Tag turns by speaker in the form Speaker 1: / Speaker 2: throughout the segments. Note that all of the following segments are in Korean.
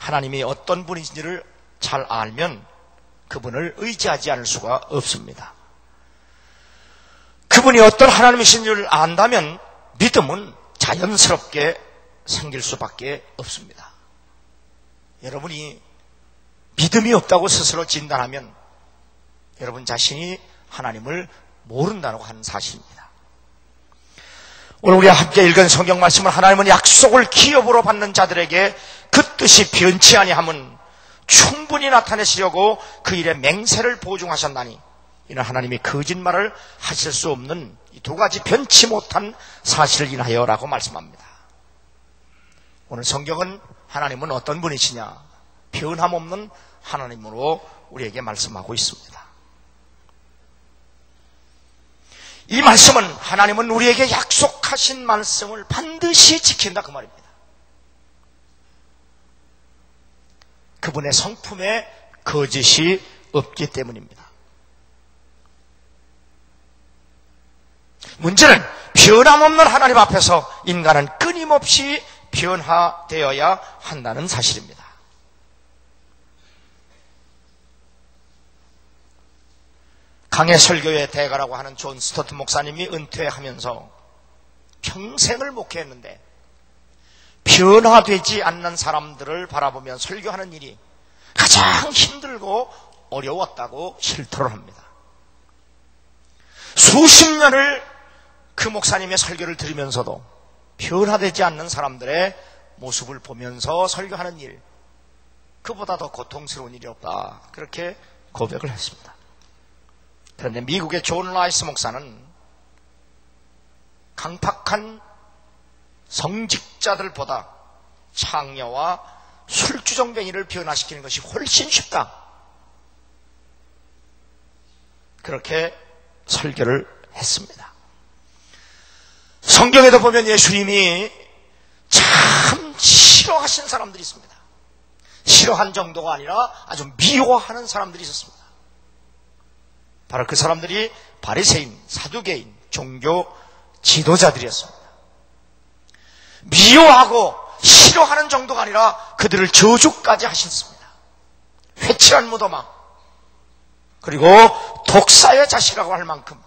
Speaker 1: 하나님이 어떤 분인지를 잘 알면 그분을 의지하지 않을 수가 없습니다. 그분이 어떤 하나님이신 줄 안다면 믿음은 자연스럽게 생길 수밖에 없습니다. 여러분이 믿음이 없다고 스스로 진단하면 여러분 자신이 하나님을 모른다고 하는 사실입니다. 오늘 우리가 함께 읽은 성경 말씀은 하나님은 약속을 기업으로 받는 자들에게 그 뜻이 변치 아니함은 충분히 나타내시려고 그 일에 맹세를 보증하셨나니 이는 하나님이 거짓말을 하실 수 없는 이 두 가지 변치 못한 사실을 인하여라고 말씀합니다. 오늘 성경은 하나님은 어떤 분이시냐? 변함없는 하나님으로 우리에게 말씀하고 있습니다. 이 말씀은 하나님은 우리에게 약속하신 말씀을 반드시 지킨다 그 말입니다. 그분의 성품에 거짓이 없기 때문입니다. 문제는 변함없는 하나님 앞에서 인간은 끊임없이 변화되어야 한다는 사실입니다. 강해 설교의 대가라고 하는 존 스토트 목사님이 은퇴하면서 평생을 목회했는데 변화되지 않는 사람들을 바라보며 설교하는 일이 가장 힘들고 어려웠다고 실토를 합니다. 수십 년을 그 목사님의 설교를 들으면서도 변화되지 않는 사람들의 모습을 보면서 설교하는 일, 그보다 더 고통스러운 일이 없다, 그렇게 고백을 했습니다. 그런데 미국의 존 라이스 목사는 강팍한 성직자들보다 창녀와 술주정뱅이를 변화시키는 것이 훨씬 쉽다, 그렇게 설교를 했습니다. 성경에도 보면 예수님이 참 싫어하신 사람들이 있습니다. 싫어한 정도가 아니라 아주 미워하는 사람들이 있었습니다. 바로 그 사람들이 바리새인, 사두개인, 종교 지도자들이었습니다. 미워하고 싫어하는 정도가 아니라 그들을 저주까지 하셨습니다. 회칠한 무덤아, 그리고 독사의 자식이라고 할 만큼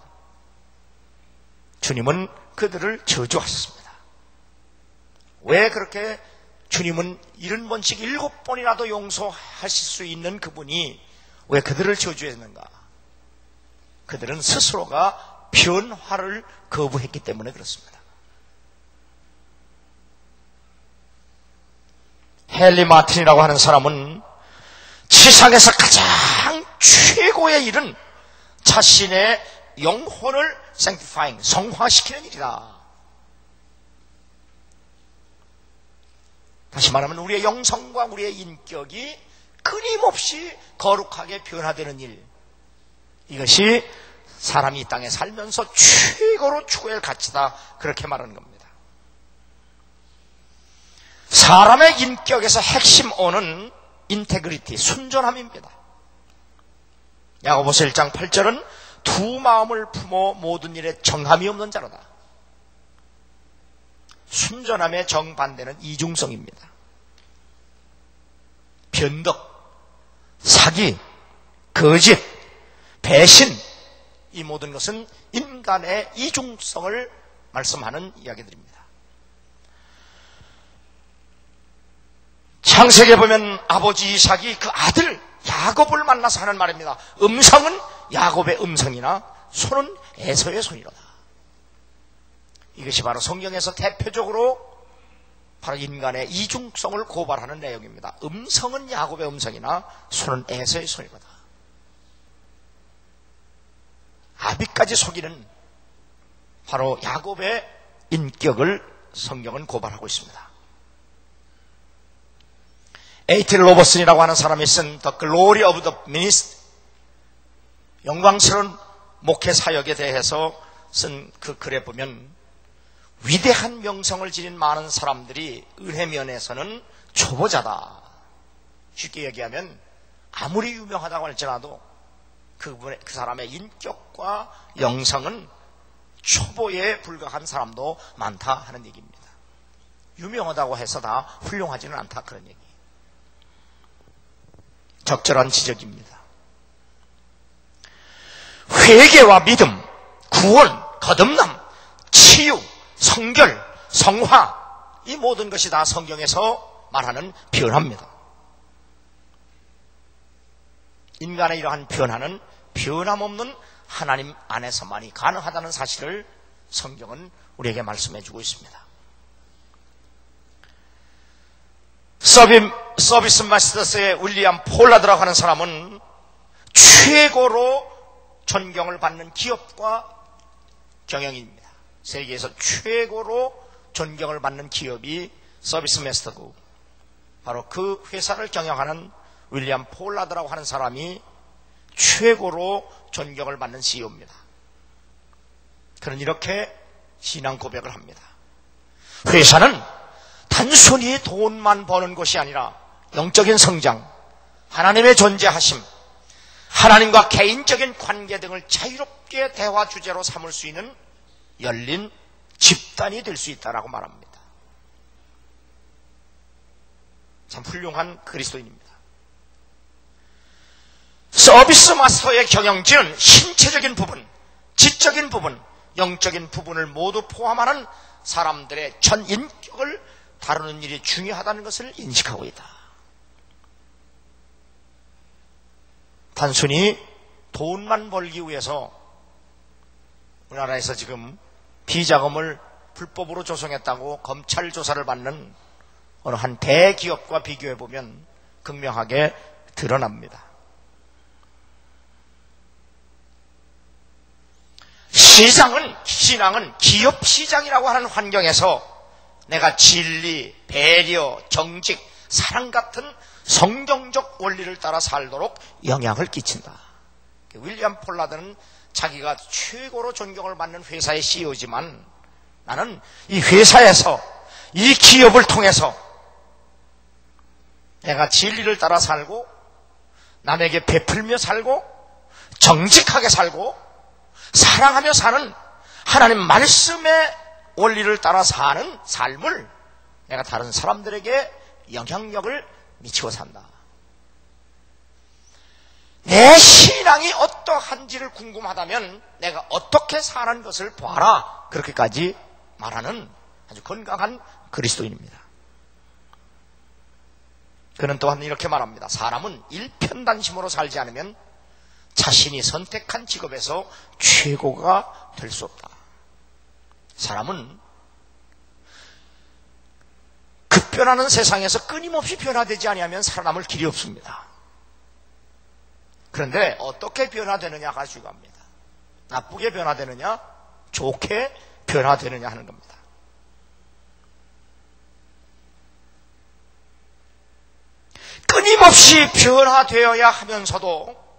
Speaker 1: 주님은 그들을 저주하셨습니다. 왜 그렇게 주님은 70번씩 7번이라도 용서하실 수 있는 그분이 왜 그들을 저주했는가? 그들은 스스로가 변화를 거부했기 때문에 그렇습니다. 헨리 마틴이라고 하는 사람은 세상에서 가장 최고의 일은 자신의 영혼을 sanctifying, 성화시키는 일이다. 다시 말하면 우리의 영성과 우리의 인격이 끊임없이 거룩하게 변화되는 일, 이것이 사람이 이 땅에 살면서 최고로 추구할 가치다, 그렇게 말하는 겁니다. 사람의 인격에서 핵심 오는 인테그리티, 순전함입니다. 야고보서 1장 8절은 두 마음을 품어 모든 일에 정함이 없는 자로다. 순전함의 정반대는 이중성입니다. 변덕, 사기, 거짓, 배신, 이 모든 것은 인간의 이중성을 말씀하는 이야기들입니다. 창세기에 보면 아버지 이삭이 그 아들 야곱을 만나서 하는 말입니다. 음성은 야곱의 음성이나 손은 에서의 손이로다. 이것이 바로 성경에서 대표적으로 바로 인간의 이중성을 고발하는 내용입니다. 음성은 야곱의 음성이나 손은 에서의 손이로다. 아비까지 속이는 바로 야곱의 인격을 성경은 고발하고 있습니다. 에이틸 로버슨이라고 하는 사람이 쓴 The Glory of the Ministry, 영광스러운 목회 사역에 대해서 쓴 그 글에 보면 위대한 명성을 지닌 많은 사람들이 은혜 면에서는 초보자다. 쉽게 얘기하면 아무리 유명하다고 할지라도 그 사람의 인격과 영성은 초보에 불과한 사람도 많다 하는 얘기입니다. 유명하다고 해서 다 훌륭하지는 않다, 그런 얘기. 적절한 지적입니다. 회개와 믿음, 구원, 거듭남, 치유, 성결, 성화, 이 모든 것이 다 성경에서 말하는 변화입니다. 인간의 이러한 변화는 변함없는 하나님 안에서만이 가능하다는 사실을 성경은 우리에게 말씀해 주고 있습니다. 서비스 마스터스의 윌리엄 폴라드라고 하는 사람은 최고로 존경을 받는 기업과 경영인입니다. 세계에서 최고로 존경을 받는 기업이 서비스 마스터고, 바로 그 회사를 경영하는 윌리엄 폴라드라고 하는 사람이 최고로 존경을 받는 CEO입니다. 그는 이렇게 신앙 고백을 합니다. 회사는 단순히 돈만 버는 것이 아니라 영적인 성장, 하나님의 존재하심, 하나님과 개인적인 관계 등을 자유롭게 대화 주제로 삼을 수 있는 열린 집단이 될 수 있다라고 말합니다. 참 훌륭한 그리스도인입니다. 서비스 마스터의 경영진은 신체적인 부분, 지적인 부분, 영적인 부분을 모두 포함하는 사람들의 전 인격을 다루는 일이 중요하다는 것을 인식하고 있다. 단순히 돈만 벌기 위해서 우리나라에서 지금 비자금을 불법으로 조성했다고 검찰 조사를 받는 어느 한 대기업과 비교해보면 극명하게 드러납니다. 신앙은 기업 시장이라고 하는 환경에서 내가 진리, 배려, 정직, 사랑 같은 성경적 원리를 따라 살도록 영향을 끼친다. 윌리엄 폴라드는 자기가 최고로 존경을 받는 회사의 CEO지만 나는 이 회사에서, 이 기업을 통해서 내가 진리를 따라 살고 남에게 베풀며 살고 정직하게 살고 사랑하며 사는 하나님 말씀의 원리를 따라 사는 삶을 내가 다른 사람들에게 영향력을 미치고 산다. 내 신앙이 어떠한지를 궁금하다면 내가 어떻게 사는 것을 봐라. 그렇게까지 말하는 아주 건강한 그리스도인입니다. 그는 또한 이렇게 말합니다. 사람은 일편단심으로 살지 않으면 자신이 선택한 직업에서 최고가 될 수 없다. 사람은 급변하는 세상에서 끊임없이 변화되지 아니하면 살아남을 길이 없습니다. 그런데 어떻게 변화되느냐가 중요합니다. 나쁘게 변화되느냐, 좋게 변화되느냐 하는 겁니다. 끊임없이 변화되어야 하면서도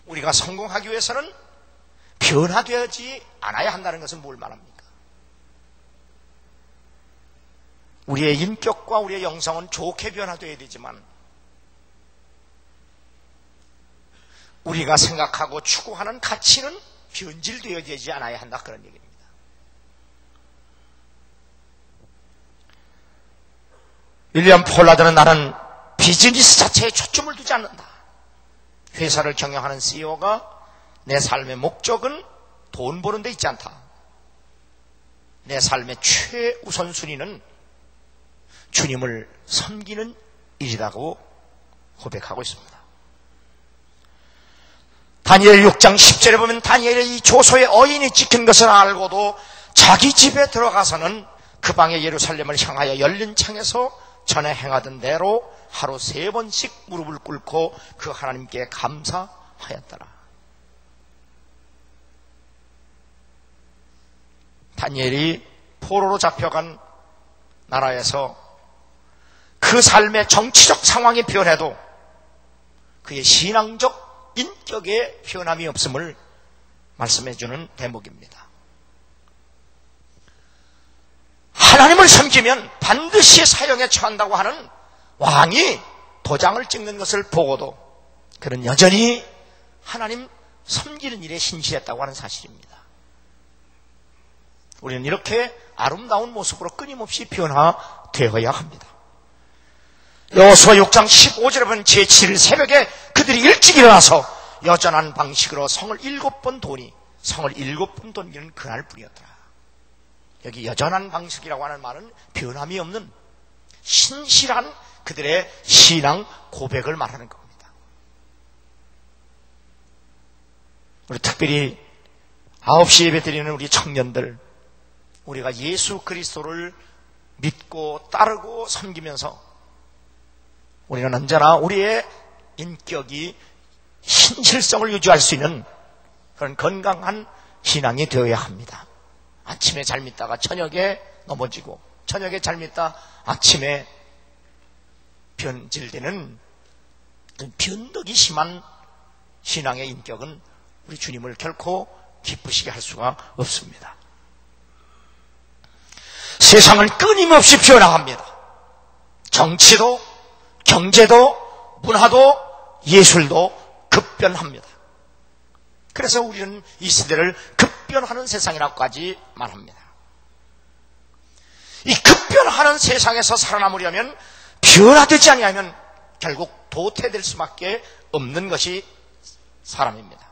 Speaker 1: 우리가 성공하기 위해서는 변화되지 않아야 한다는 것은 뭘 말합니까? 우리의 인격과 우리의 영성은 좋게 변화되어야 되지만 우리가 생각하고 추구하는 가치는 변질되어야 되지 않아야 한다, 그런 얘기입니다. 윌리엄 폴라드는 나는 비즈니스 자체에 초점을 두지 않는다. 회사를 경영하는 CEO가 내 삶의 목적은 돈 버는 데 있지 않다. 내 삶의 최우선순위는 주님을 섬기는 일이라고 고백하고 있습니다. 다니엘 6장 10절에 보면 다니엘이 이 조소의 어인이 찍힌 것을 알고도 자기 집에 들어가서는 그 방의 예루살렘을 향하여 열린 창에서 전에 행하던 대로 하루 3번씩 무릎을 꿇고 그 하나님께 감사하였더라. 다니엘이 포로로 잡혀간 나라에서 그 삶의 정치적 상황이 변해도 그의 신앙적 인격의 변함이 없음을 말씀해주는 대목입니다. 하나님을 섬기면 반드시 사형에 처한다고 하는 왕이 도장을 찍는 것을 보고도 그는 여전히 하나님 섬기는 일에 신실했다고 하는 사실입니다. 우리는 이렇게 아름다운 모습으로 끊임없이 변화되어야 합니다. 여호수아 6장 15절에 보면 제7일 새벽에 그들이 일찍 일어나서 여전한 방식으로 성을 7번 도니 성을 7번 돌기는 그날뿐이었더라. 여기 여전한 방식이라고 하는 말은 변함이 없는 신실한 그들의 신앙 고백을 말하는 겁니다. 우리 특별히 9시 예배 드리는 우리 청년들, 우리가 예수 그리스도를 믿고 따르고 섬기면서 우리는 언제나 우리의 인격이 신실성을 유지할 수 있는 그런 건강한 신앙이 되어야 합니다. 아침에 잘 믿다가 저녁에 넘어지고, 저녁에 잘 믿다 아침에 변질되는 변덕이 심한 신앙의 인격은 우리 주님을 결코 기쁘시게 할 수가 없습니다. 세상은 끊임없이 변화합니다. 정치도, 경제도, 문화도, 예술도 급변합니다. 그래서 우리는 이 시대를 급변하는 세상이라고까지 말합니다. 이 급변하는 세상에서 살아남으려면, 변화되지 아니하면 결국 도태될 수밖에 없는 것이 사람입니다.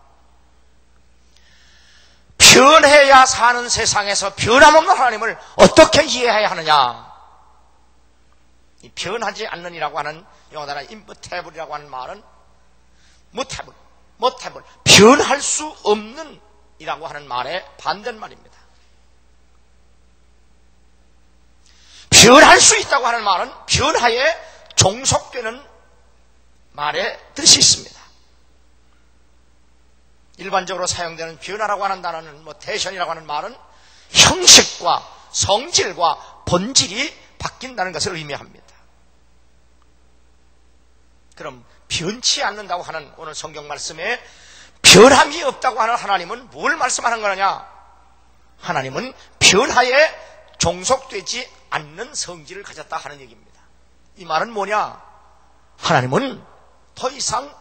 Speaker 1: 변해야 사는 세상에서 변함없는 하나님을 어떻게 이해해야 하느냐? 이 변하지 않는이라고 하는 영어 단어 immutable이라고 하는 말은 mutable, 변할 수 없는 이라고 하는 말의 반대말입니다. 변할 수 있다고 하는 말은 변화에 종속되는 말의 뜻이 있습니다. 일반적으로 사용되는 변화라고 하는 단어는 대션이라고 하는 말은 형식과 성질과 본질이 바뀐다는 것을 의미합니다. 그럼 변치 않는다고 하는 오늘 성경 말씀에 변함이 없다고 하는 하나님은 뭘 말씀하는 거냐? 하나님은 변화에 종속되지 않는 성질을 가졌다 하는 얘기입니다. 이 말은 뭐냐? 하나님은 더 이상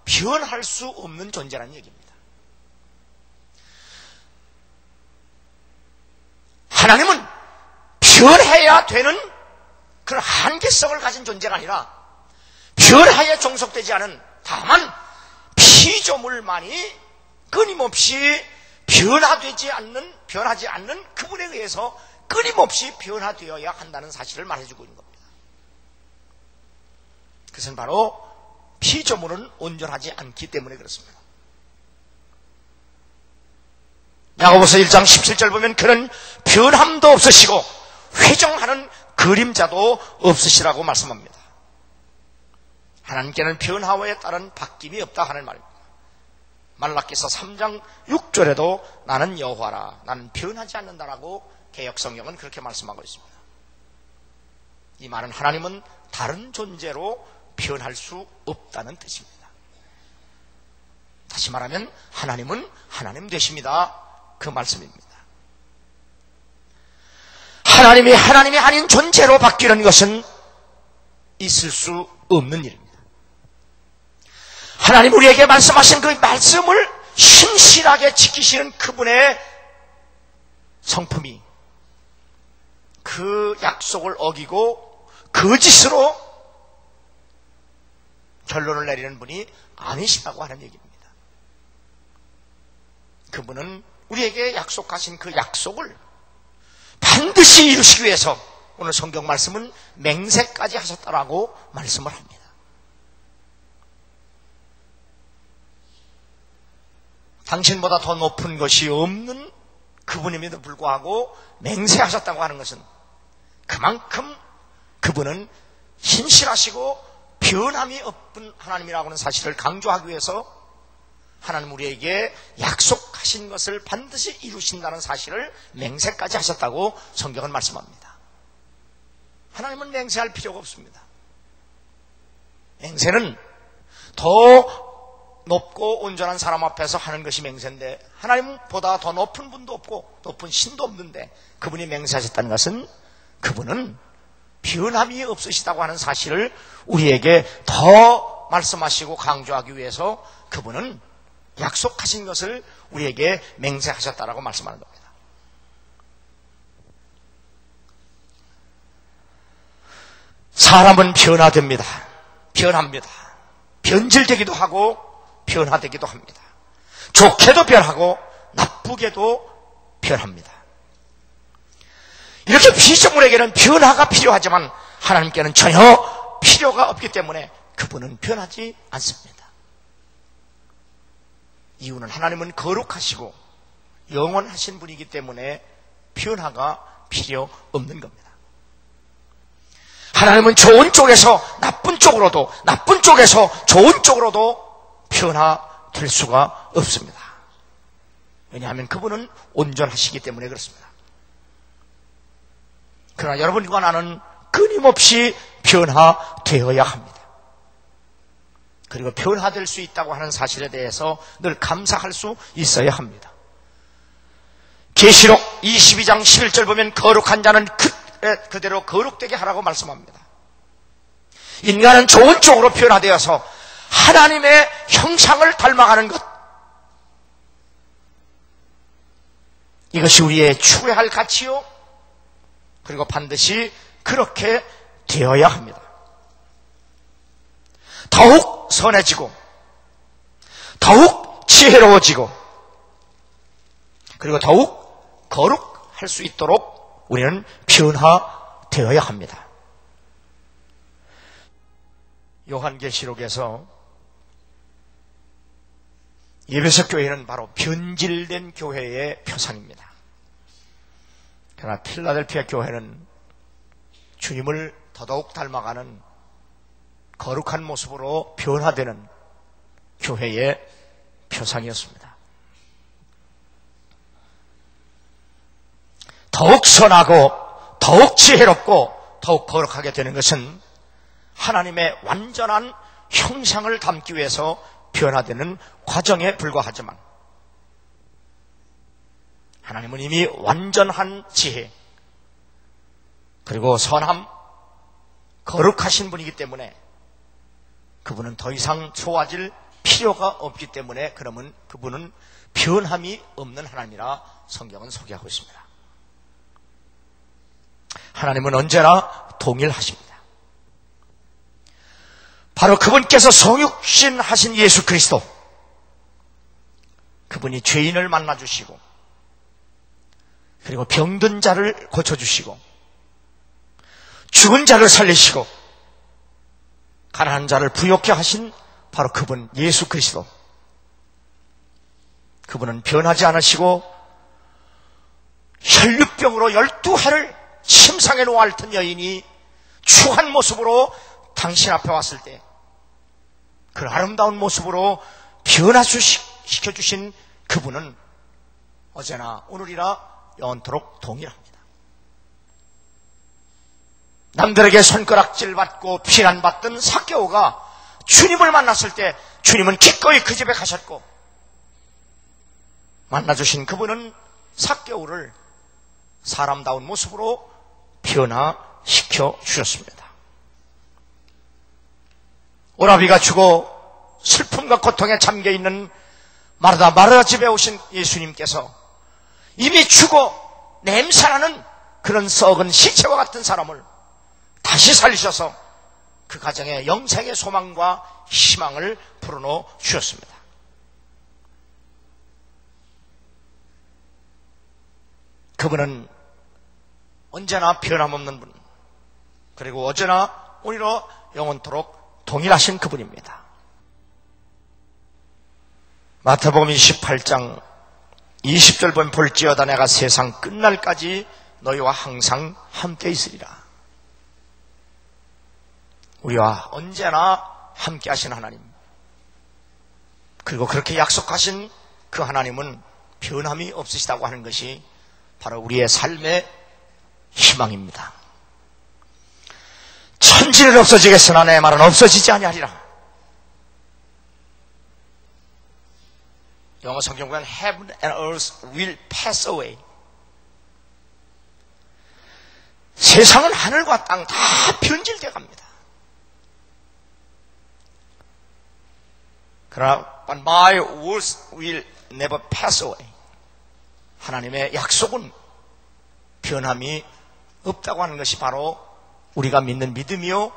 Speaker 1: 변할 수 없는 존재라는 얘기입니다. 하나님은 변해야 되는 그런 한계성을 가진 존재가 아니라 변화에 종속되지 않은, 다만 피조물만이 끊임없이 변하지 않는 그분에 의해서 끊임없이 변화되어야 한다는 사실을 말해주고 있는 겁니다. 그것은 바로 피조물은 온전하지 않기 때문에 그렇습니다. 야고보서 1장 17절 보면 그는 변함도 없으시고 회정하는 그림자도 없으시라고 말씀합니다. 하나님께는 변화에 따른 바뀜이 없다 하는 말입니다. 말라기서 3장 6절에도 나는 여호와라, 나는 변하지 않는다라고 개역성경은 그렇게 말씀하고 있습니다. 이 말은 하나님은 다른 존재로 변할 수 없다는 뜻입니다. 다시 말하면 하나님은 하나님 되십니다. 그 말씀입니다. 하나님이 하나님이 아닌 존재로 바뀌는 것은 있을 수 없는 일입니다. 하나님 우리에게 말씀하신 그 말씀을 신실하게 지키시는 그분의 성품이 그 약속을 어기고 거짓으로 결론을 내리는 분이 아니시라고 하는 얘기입니다. 그분은 우리에게 약속하신 그 약속을 반드시 이루시기 위해서 오늘 성경 말씀은 맹세까지 하셨다라고 말씀을 합니다. 당신보다 더 높은 것이 없는 그분임에도 불구하고 맹세하셨다고 하는 것은 그만큼 그분은 신실하시고 변함이 없는 하나님이라고 하는 사실을 강조하기 위해서 하나님 우리에게 약속하신 것을 반드시 이루신다는 사실을 맹세까지 하셨다고 성경은 말씀합니다. 하나님은 맹세할 필요가 없습니다. 맹세는 더 높고 온전한 사람 앞에서 하는 것이 맹세인데 하나님보다 더 높은 분도 없고 높은 신도 없는데 그분이 맹세하셨다는 것은 그분은 변함이 없으시다고 하는 사실을 우리에게 더 말씀하시고 강조하기 위해서 그분은 약속하신 것을 우리에게 맹세하셨다라고 말씀하는 겁니다. 사람은 변화됩니다. 변합니다. 변질되기도 하고 변화되기도 합니다. 좋게도 변하고 나쁘게도 변합니다. 이렇게 피조물에게는 변화가 필요하지만 하나님께는 전혀 필요가 없기 때문에 그분은 변하지 않습니다. 이유는 하나님은 거룩하시고 영원하신 분이기 때문에 변화가 필요 없는 겁니다. 하나님은 좋은 쪽에서 나쁜 쪽으로도, 나쁜 쪽에서 좋은 쪽으로도 변화될 수가 없습니다. 왜냐하면 그분은 온전하시기 때문에 그렇습니다. 그러나 여러분과 나는 끊임없이 변화되어야 합니다. 그리고 변화될 수 있다고 하는 사실에 대해서 늘 감사할 수 있어야 합니다. 계시록 22장 11절 보면 거룩한 자는 그대로 거룩되게 하라고 말씀합니다. 인간은 좋은 쪽으로 변화되어서 하나님의 형상을 닮아가는 것, 이것이 우리의 추구해야 할 가치요, 그리고 반드시 그렇게 되어야 합니다. 더욱 선해지고 더욱 지혜로워지고 그리고 더욱 거룩할 수 있도록 우리는 변화되어야 합니다. 요한계시록에서 에베소 교회는 바로 변질된 교회의 표상입니다. 그러나 필라델피아 교회는 주님을 더더욱 닮아가는 거룩한 모습으로 변화되는 교회의 표상이었습니다. 더욱 선하고 더욱 지혜롭고 더욱 거룩하게 되는 것은 하나님의 완전한 형상을 담기 위해서 변화되는 과정에 불과하지만 하나님은 이미 완전한 지혜 그리고 선함, 거룩하신 분이기 때문에 그분은 더 이상 좋아질 필요가 없기 때문에 그러면 그분은 변함이 없는 하나님이라 성경은 소개하고 있습니다. 하나님은 언제나 동일하십니다. 바로 그분께서 성육신 하신 예수 그리스도, 그분이 죄인을 만나주시고 그리고 병든 자를 고쳐주시고 죽은 자를 살리시고 가난한 자를 부욕케 하신 바로 그분 예수 그리스도, 그분은 변하지 않으시고 혈류병으로 12해를 침상에 놓아 앓던 여인이 추한 모습으로 당신 앞에 왔을 때 그 아름다운 모습으로 변화시켜주신 그분은 어제나 오늘이라 영원토록 동일합니다. 남들에게 손가락질 받고 비난받던 삭개오가 주님을 만났을 때 주님은 기꺼이 그 집에 가셨고 만나주신 그분은 삭개오를 사람다운 모습으로 변화시켜 주셨습니다. 오라비가 죽어 슬픔과 고통에 잠겨있는 마르다 집에 오신 예수님께서 이미 죽어 냄새나는 그런 썩은 시체와 같은 사람을 다시 살리셔서 그 가정에 영생의 소망과 희망을 불어넣어 주셨습니다. 그분은 언제나 변함없는 분, 그리고 어제나 오늘로 영원토록 동일하신 그분입니다. 마태복음 28장 20절 보면 볼지어다 내가 세상 끝날까지 너희와 항상 함께 있으리라. 우리와 언제나 함께 하신 하나님, 그리고 그렇게 약속하신 그 하나님은 변함이 없으시다고 하는 것이 바로 우리의 삶의 희망입니다. 천지는 없어지겠으나 내 말은 없어지지 아니하리라. 영어 성경 보면 Heaven and earth will pass away. 세상은 하늘과 땅 다 변질되어 갑니다. 그러나 But my words will never pass away. 하나님의 약속은 변함이 없다고 하는 것이 바로 우리가 믿는 믿음이요,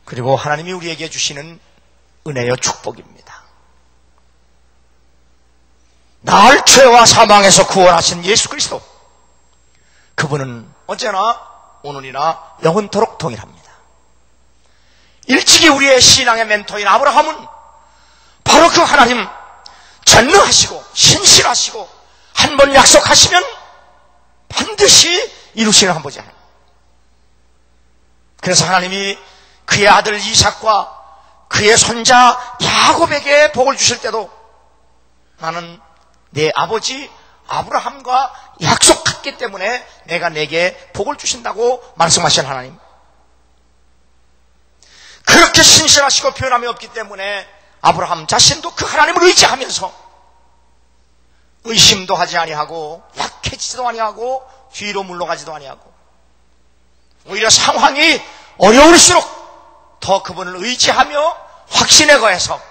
Speaker 1: 그리고 하나님이 우리에게 주시는 은혜요 축복입니다. 날 죄와 사망에서 구원하신 예수 그리스도, 그분은 언제나 오늘이나 영원토록 동일합니다. 일찍이 우리의 신앙의 멘토인 아브라함은 바로 그 하나님 전능하시고 신실하시고 한 번 약속하시면 반드시 이루시는 한 분이 하나님. 그래서 하나님이 그의 아들 이삭과 그의 손자 야곱에게 복을 주실 때도 나는 내 아버지 아브라함과 약속했기 때문에 내가 내게 복을 주신다고 말씀하신 하나님. 그렇게 신실하시고 변함이 없기 때문에 아브라함 자신도 그 하나님을 의지하면서 의심도 하지 아니하고 약해지지도 아니하고 뒤로 물러가지도 아니하고 오히려 상황이 어려울수록 더 그분을 의지하며 확신에 거해서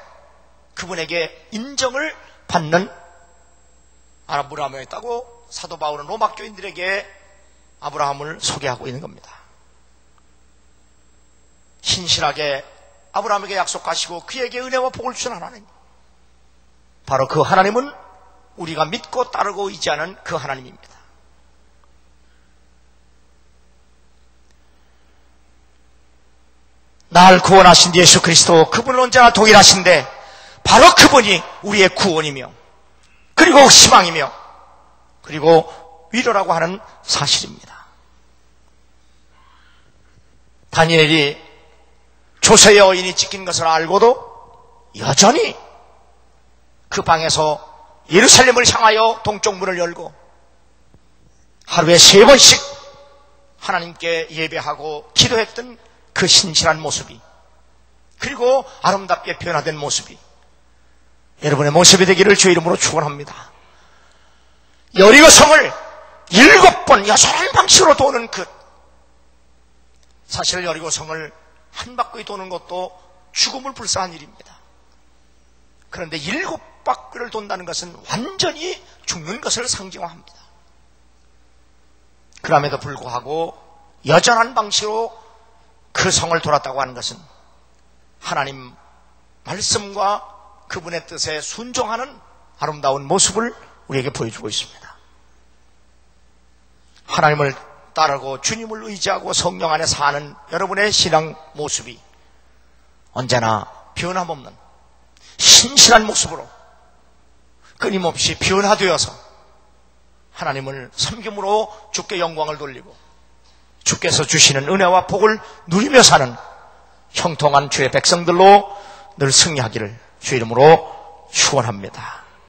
Speaker 1: 그분에게 인정을 받는 아브라함이었다고 사도 바울은 로마 교인들에게 아브라함을 소개하고 있는 겁니다. 신실하게 아브라함에게 약속하시고 그에게 은혜와 복을 주신 하나님, 바로 그 하나님은 우리가 믿고 따르고 의지하는 그 하나님입니다. 날 구원하신 예수 그리스도, 그분은 언제나 동일하신데 바로 그분이 우리의 구원이며 그리고 희망이며 그리고 위로라고 하는 사실입니다. 다니엘이 조세의 여인이 찍힌 것을 알고도 여전히 그 방에서 예루살렘을 향하여 동쪽 문을 열고 하루에 3번씩 하나님께 예배하고 기도했던 그 신실한 모습이, 그리고 아름답게 변화된 모습이 여러분의 모습이 되기를 주의 이름으로 축원합니다. 여리고 성을 7번 여전한 방식으로 도는 그, 사실 여리고 성을 한 바퀴 도는 것도 죽음을 불사한 일입니다. 그런데 7바퀴를 돈다는 것은 완전히 죽는 것을 상징화합니다. 그럼에도 불구하고 여전한 방식으로 그 성을 돌았다고 하는 것은 하나님 말씀과 그분의 뜻에 순종하는 아름다운 모습을 우리에게 보여주고 있습니다. 하나님을 따르고 주님을 의지하고 성령 안에 사는 여러분의 신앙 모습이 언제나 변함없는 신실한 모습으로 끊임없이 변화되어서 하나님을 섬김으로 주께 영광을 돌리고 주께서 주시는 은혜와 복을 누리며 사는 형통한 주의 백성들로 늘 승리하기를 주의 이름으로 축원합니다.